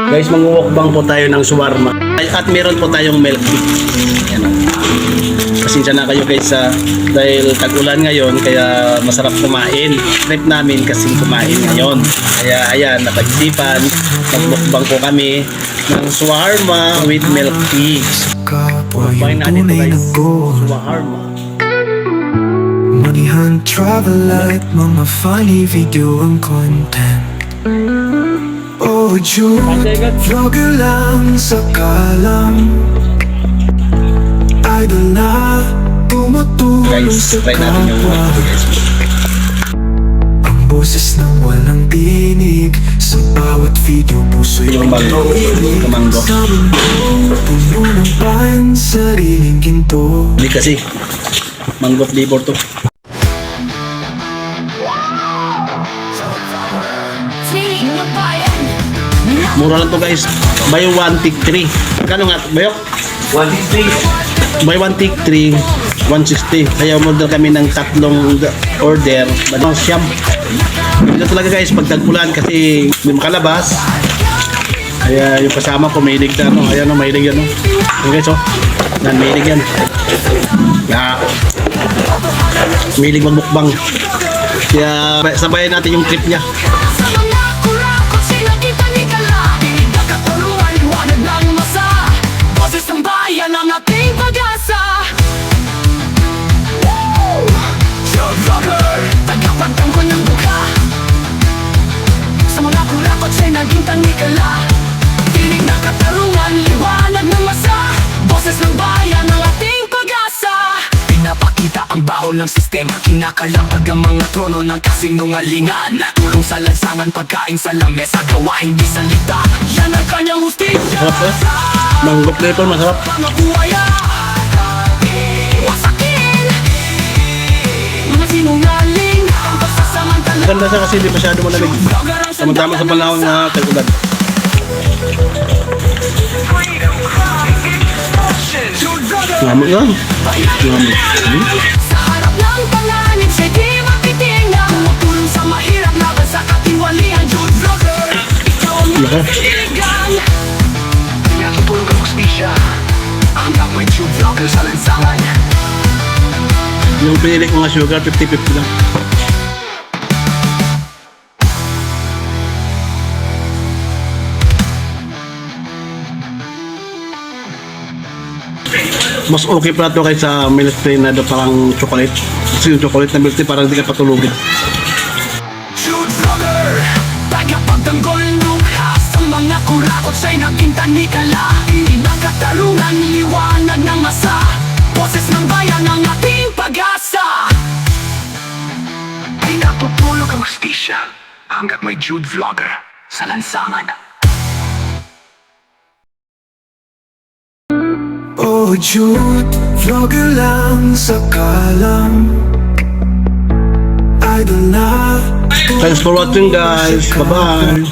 Guys, mangungukbang po tayo ng shawarma. At meron po tayong milk tea. Ayan o. Pasensya na kayo guys dahil tag-ulan ngayon kaya masarap kumain. Trip namin kasing kumain ngayon. Kaya ayan, napag-isipan. Magmukbang po kami ng shawarma with milk tea. Kumain natin po guys. Shawarma. Manihan, travel light, mga funny video ang content. Oh, June, vlogger lang sa kalam. Idol na, tumutulong Guys, sa try natin yung kapwa. guys. Ang boses ng walang tinig, sa bawat video puso'y Yung mango. Yung mango. sa mundo, puno ng pan, sariling ginto. Hindi kasi mango flavor to. Mura lang to guys. Buy one take 3. Kano nga bayok? 163. Buy one take 3, 160. Kaya umorder kami ng tatlong order. Banong siyam. Ito talaga guys pag tag-ulan kasi hindi makalabas. Kaya yung kasama ko mahilig na ano. Ayan o, mahilig yan o. Ayan guys o. Yan, mahilig yan. Yeah. Mahilig magbukbang. Kaya sabayan natin yung trip niya. Ang ating pag-asa. Joe Vlogger, tagapagtanggol ng buka. Sa mga kurakot siya'y naging tanikala. Tinig na katarungan, liwanag ng masa. Boses ng bayan, ang ating pag-asa. Pinapakita ang bahol ng sistema. Kinakalatag ang mga trono ng kasinungalingan. Tulong sa lansangan, pagkain sa lamesa. Gawa hindi salita, yan ang kanyang hustisya. Mango flavor masarap. Mga buhaya, wasakin, mga sinungaling, ang pagsasamantala. Ganda siya kasi hindi masyado malamig. Tama-tama sa panahon na tag-ulan. Ngamot yan. Ngamot. Sa harap ng panganib, siya'y di matitingnan. Tumutulong sa mahirap, laban sa katiwalian. Jude Vlogger, ikaw ang nagtitigan. Pinatutulong ang hustisya. Ang amoy Jude Vlogger sa lansangan. Yung pinili ko nga sugar, 50-50 lang. Mas okay pa ito kaysa milk tea na parang chocolate. Kasi yung chocolate na milk tea parang hindi ka patulugin. Jude Vlogger, tagapagtanggol lukha. Sa mga kurakot siya'y naging tanikala. Hindi nagkatarungan, liwanag ng masa. Boses ng bayan, ang ating pag-asa. Pinaputulog ang hustisya hanggat may Jude Vlogger sa lansangan. Oh, Jude, vlogger lang sa kalam. Idol na, Thanks for watching guys. Bye-bye.